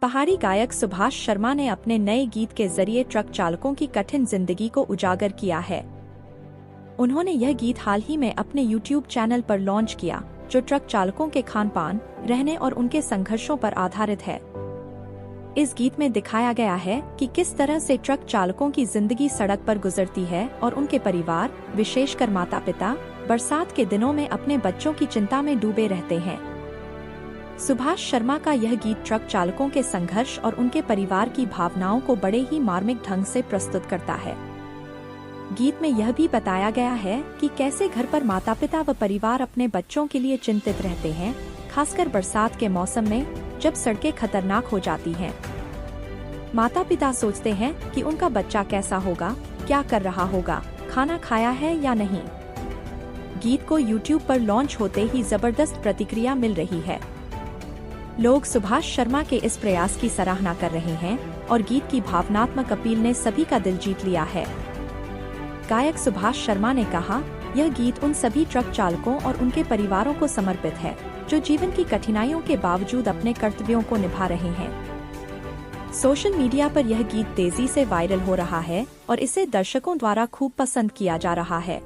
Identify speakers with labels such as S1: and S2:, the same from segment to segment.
S1: पहाड़ी गायक सुभाष शर्मा ने अपने नए गीत के जरिए ट्रक चालकों की कठिन जिंदगी को उजागर किया है। उन्होंने यह गीत हाल ही में अपने YouTube चैनल पर लॉन्च किया, जो ट्रक चालकों के खान-पान, रहने और उनके संघर्षों पर आधारित है। इस गीत में दिखाया गया है कि किस तरह से ट्रक चालकों की जिंदगी सड़क पर गुजरती है और उनके परिवार, विशेषकर माता-पिता, बरसात के दिनों में अपने बच्चों की चिंता में डूबे रहते हैं। सुभाष शर्मा का यह गीत ट्रक चालकों के संघर्ष और उनके परिवार की भावनाओं को बड़े ही मार्मिक ढंग से प्रस्तुत करता है। गीत में यह भी बताया गया है कि कैसे घर पर माता-पिता व परिवार अपने बच्चों के लिए चिंतित रहते हैं, खासकर बरसात के मौसम में जब सड़कें खतरनाक हो जाती हैं। माता-पिता सोचते हैं कि उनका बच्चा कैसा होगा, क्या कर रहा होगा, खाना खाया है या नहीं। गीत को YouTube पर लॉन्च होते ही जबरदस्त प्रतिक्रिया मिल रही है। लोग सुभाष शर्मा के इस प्रयास की सराहना कर रहे हैं और गीत की भावनात्मक अपील ने सभी का दिल जीत लिया है। गायक सुभाष शर्मा ने कहा, यह गीत उन सभी ट्रक चालकों और उनके परिवारों को समर्पित है, जो जीवन की कठिनाइयों के बावजूद अपने कर्तव्यों को निभा रहे हैं। सोशल मीडिया पर यह गीत तेजी से वायरल हो रहा है और इसे दर्शकों द्वारा खूब पसंद किया जा रहा है।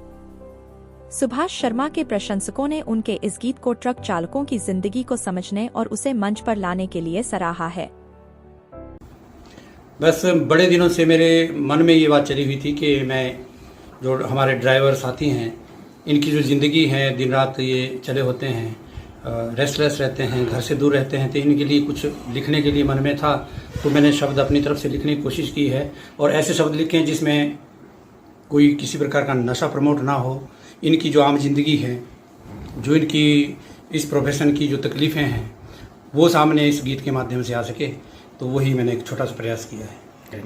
S1: सुभाष शर्मा के प्रशंसकों ने उनके इस गीत को ट्रक चालकों की जिंदगी को समझने और उसे मंच पर लाने के लिए सराहा है।
S2: बस बड़े दिनों से मेरे मन में ये बात चली हुई थी कि मैं जो हमारे ड्राइवर साथी हैं, इनकी जो ज़िंदगी है, दिन रात ये चले होते हैं, रेस्टलेस रहते हैं, घर से दूर रहते हैं, तो इनके लिए कुछ लिखने के लिए मन में था। तो मैंने शब्द अपनी तरफ से लिखने की कोशिश की है और ऐसे शब्द लिखे हैं जिसमें कोई किसी प्रकार का नशा प्रमोट ना हो। इनकी जो आम जिंदगी है, जो इनकी इस प्रोफेशन की जो तकलीफ़ें हैं, वो सामने इस गीत के माध्यम से आ सके, तो वही मैंने एक छोटा सा प्रयास किया है।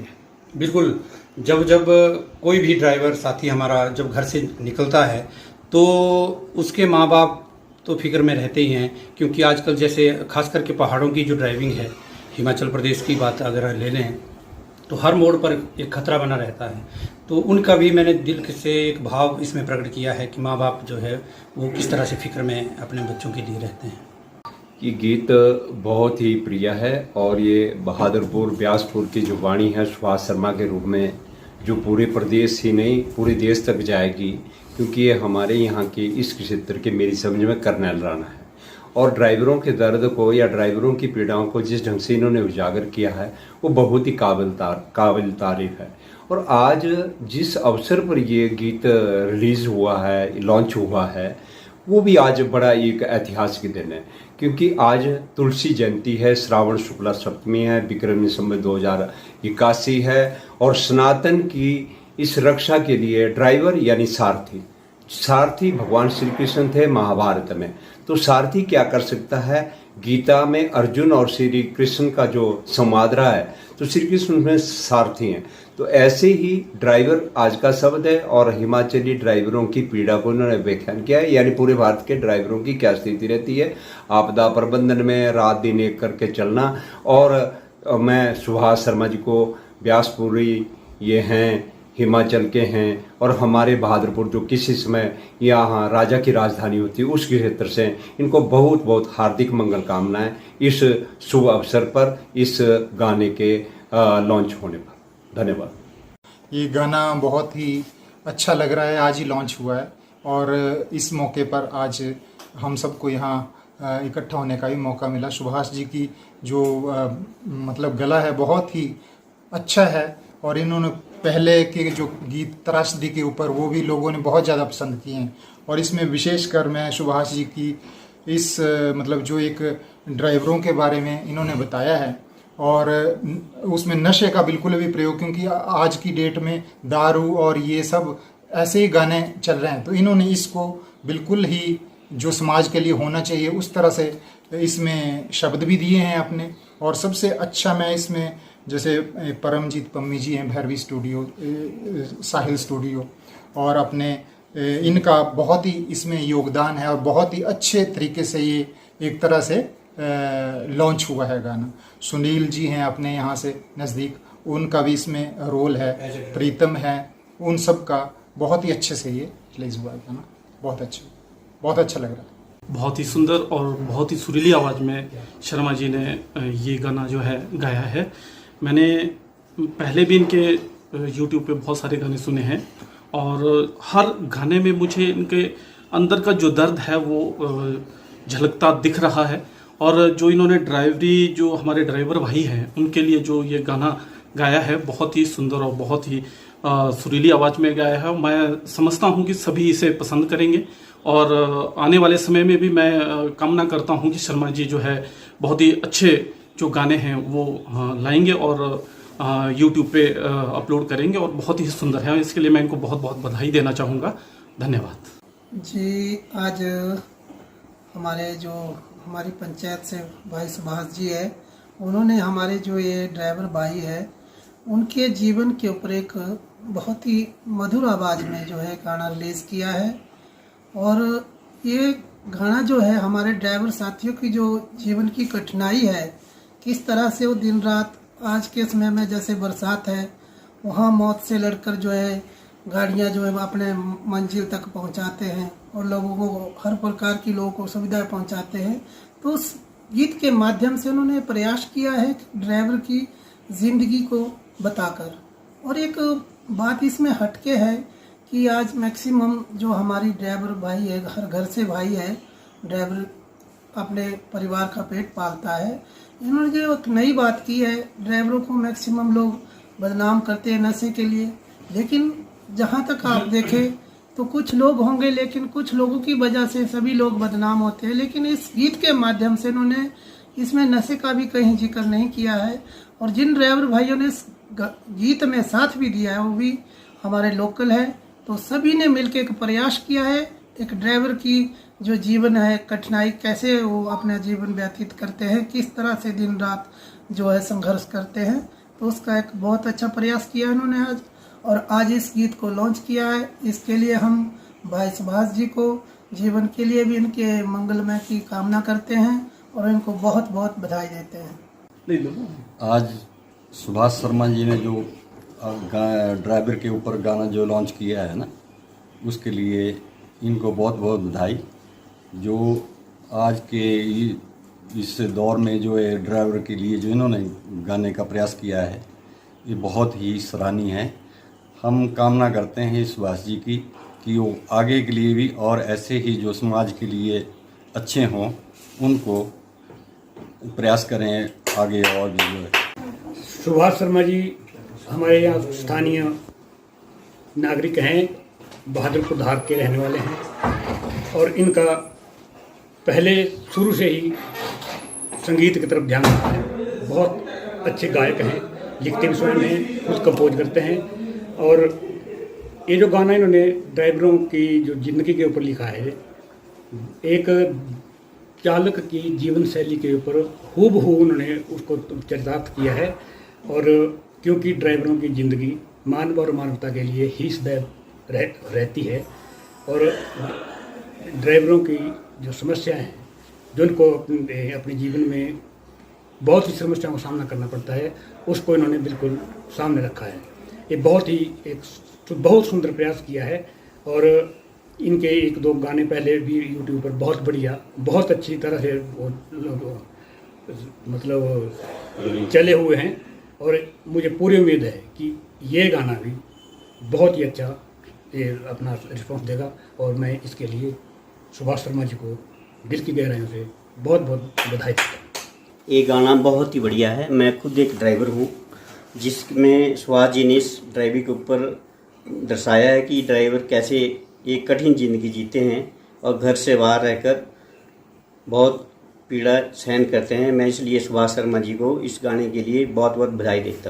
S2: बिल्कुल, जब कोई भी ड्राइवर साथी हमारा जब घर से निकलता है तो उसके माँ बाप तो फिक्र में रहते ही हैं, क्योंकि आजकल जैसे खास करके पहाड़ों की जो ड्राइविंग है, हिमाचल प्रदेश की बात अगर ले लें तो हर मोड़ पर एक खतरा बना रहता है। तो उनका भी मैंने दिल से एक भाव इसमें प्रकट किया है कि माँ बाप जो है वो किस तरह से फिक्र में अपने बच्चों के लिए रहते हैं।
S3: ये गीत बहुत ही प्रिय है और ये बहादुरपुर ब्यासपुर की जो वाणी है सुभाष शर्मा के रूप में, जो पूरे प्रदेश ही नहीं पूरे देश तक जाएगी, क्योंकि ये हमारे यहाँ के इस क्षेत्र के मेरी समझ में कर्नल राणा है। और ड्राइवरों के दर्द को या ड्राइवरों की पीड़ाओं को जिस ढंग से इन्होंने उजागर किया है वो बहुत ही काबिल तारीफ है। और आज जिस अवसर पर ये गीत रिलीज़ हुआ है, लॉन्च हुआ है, वो भी आज बड़ा एक ऐतिहासिक दिन है, क्योंकि आज तुलसी जयंती है, श्रावण शुक्ला सप्तमी है, विक्रमी संवत 2081 है और सनातन की इस रक्षा के लिए ड्राइवर यानी सारथी भगवान श्री कृष्ण थे महाभारत में। तो सारथी क्या कर सकता है? गीता में अर्जुन और श्री कृष्ण का जो संवाद रहा है, तो श्री कृष्ण में सारथी हैं। तो ऐसे ही ड्राइवर आज का शब्द है और हिमाचली ड्राइवरों की पीड़ा को उन्होंने व्याख्यान किया है, यानी पूरे भारत के ड्राइवरों की क्या स्थिति रहती है आपदा प्रबंधन में, रात दिन एक करके चलना। और मैं सुभाष शर्मा जी को ब्यासपुरी ये हैं, हिमाचल के हैं और हमारे बहादुरपुर जो किसी समय यहाँ राजा की राजधानी होती है उस क्षेत्र से इनको बहुत बहुत हार्दिक मंगल कामनाएं इस शुभ अवसर पर, इस गाने के लॉन्च होने पर। धन्यवाद।
S4: ये गाना बहुत ही अच्छा लग रहा है, आज ही लॉन्च हुआ है और इस मौके पर आज हम सबको यहाँ इकट्ठा होने का भी मौका मिला। सुभाष जी की जो मतलब गला है बहुत ही अच्छा है और इन्होंने पहले के जो गीत त्रासदी के ऊपर वो भी लोगों ने बहुत ज़्यादा पसंद किए हैं और इसमें विशेषकर मैं सुभाष जी की इस मतलब जो एक ड्राइवरों के बारे में इन्होंने बताया है और उसमें नशे का बिल्कुल भी प्रयोग, क्योंकि आज की डेट में दारू और ये सब ऐसे ही गाने चल रहे हैं, तो इन्होंने इसको बिल्कुल ही जो समाज के लिए होना चाहिए उस तरह से इसमें शब्द भी दिए हैं अपने। और सबसे अच्छा मैं इसमें जैसे परमजीत पम्मी जी हैं, भैरवी स्टूडियो, साहिल स्टूडियो, और अपने इनका बहुत ही इसमें योगदान है और बहुत ही अच्छे तरीके से ये एक तरह से लॉन्च हुआ है गाना। सुनील जी हैं अपने यहाँ से नज़दीक, उनका भी इसमें रोल है, प्रीतम है, उन सब का बहुत ही अच्छे से ये रिलीज हुआ है गाना। बहुत अच्छा लग रहा है।
S5: बहुत ही सुंदर और बहुत ही सुरीली आवाज़ में शर्मा जी ने ये गाना जो है गाया है। मैंने पहले भी इनके YouTube पे बहुत सारे गाने सुने हैं और हर गाने में मुझे इनके अंदर का जो दर्द है वो झलकता दिख रहा है। और जो इन्होंने ड्राइवरी, जो हमारे ड्राइवर भाई हैं, उनके लिए जो ये गाना गाया है बहुत ही सुंदर और बहुत ही सुरीली आवाज़ में गाया है। मैं समझता हूँ कि सभी इसे पसंद करेंगे और आने वाले समय में भी मैं कामना करता हूँ कि शर्मा जी जो है बहुत ही अच्छे जो गाने हैं वो लाएंगे और YouTube पे अपलोड करेंगे और बहुत ही सुंदर है। इसके लिए मैं इनको बहुत बहुत बधाई देना चाहूँगा। धन्यवाद
S6: जी। आज हमारी पंचायत से भाई सुभाष जी है, उन्होंने हमारे जो ये ड्राइवर भाई है उनके जीवन के ऊपर एक बहुत ही मधुर आवाज़ में जो है गाना रिलीज़ किया है। और ये गाना जो है हमारे ड्राइवर साथियों की जो जीवन की कठिनाई है, किस तरह से वो दिन रात, आज के समय में जैसे बरसात है वहाँ मौत से लड़कर जो है गाड़ियाँ जो है अपने मंजिल तक पहुँचाते हैं और लोगों को हर प्रकार की लोगों को सुविधा पहुँचाते हैं। तो उस गीत के माध्यम से उन्होंने प्रयास किया है ड्राइवर की ज़िंदगी को बताकर। और एक बात इसमें हटके है कि आज मैक्सिमम जो हमारी ड्राइवर भाई है, हर घर से भाई है, ड्राइवर अपने परिवार का पेट पालता है। इन्होंने जो एक नई बात की है, ड्राइवरों को मैक्सिमम लोग बदनाम करते हैं नशे के लिए, लेकिन जहाँ तक आप देखें तो कुछ लोग होंगे, लेकिन कुछ लोगों की वजह से सभी लोग बदनाम होते हैं। लेकिन इस गीत के माध्यम से इन्होंने इसमें नशे का भी कहीं जिक्र नहीं किया है। और जिन ड्राइवर भाइयों ने इस गीत में साथ भी दिया है वो भी हमारे लोकल है। तो सभी ने मिलकर एक प्रयास किया है, एक ड्राइवर की जो जीवन है, कठिनाई कैसे वो अपना जीवन व्यतीत करते हैं, किस तरह से दिन रात जो है संघर्ष करते हैं, तो उसका एक बहुत अच्छा प्रयास किया उन्होंने आज। और आज इस गीत को लॉन्च किया है। इसके लिए हम भाई सुभाष जी को जीवन के लिए भी इनके मंगलमय की कामना करते हैं और इनको बहुत बहुत बधाई देते हैं।
S7: आज सुभाष शर्मा जी ने जो ड्राइवर के ऊपर गाना जो लॉन्च किया है ना, उसके लिए इनको बहुत बहुत बधाई। जो आज के इस दौर में जो है ड्राइवर के लिए जो इन्होंने गाने का प्रयास किया है, ये बहुत ही सराहनीय है। हम कामना करते हैं सुभाष जी की कि वो आगे के लिए भी और ऐसे ही जो समाज के लिए अच्छे हों, उनको प्रयास करें आगे। और भी जो है
S2: सुभाष शर्मा जी हमारे यहाँ स्थानीय नागरिक हैं, बहादुरपुर धार के रहने वाले हैं और इनका पहले शुरू से ही संगीत की तरफ ध्यान रहा है। बहुत अच्छे गायक हैं, लिखते भी स्वयं हैं, खुद कंपोज करते हैं। और ये जो गाना इन्होंने ड्राइवरों की जो ज़िंदगी के ऊपर लिखा है, एक चालक की जीवन शैली के ऊपर हूबहू उन्होंने उसको चरितार्थ किया है। और क्योंकि ड्राइवरों की ज़िंदगी मानव और मानवता के लिए ही सदैव रहती है और ड्राइवरों की जो समस्याएं हैं, जो उनको अपने जीवन में बहुत सी समस्याओं का सामना करना पड़ता है, उसको इन्होंने बिल्कुल सामने रखा है। ये बहुत सुंदर प्रयास किया है। और इनके एक दो गाने पहले भी यूट्यूब पर बहुत बढ़िया, बहुत अच्छी तरह से मतलब चले हुए हैं। और मुझे पूरी उम्मीद है कि ये गाना भी बहुत ही अच्छा ये अपना रिस्पॉन्स देगा। और मैं इसके लिए सुभाष शर्मा जी को दिल की गहराइयों से बहुत बहुत बधाई देता हूँ।
S8: ये गाना बहुत ही बढ़िया है। मैं खुद एक ड्राइवर हूँ, जिसमें सुभाष जी ने इस ड्राइविंग के ऊपर दर्शाया है कि ड्राइवर कैसे एक कठिन ज़िंदगी जीते हैं और घर से बाहर रहकर बहुत पीड़ा सहन करते हैं। मैं इसलिए सुभाष शर्मा जी को इस गाने के लिए बहुत बहुत बधाई देता हूँ।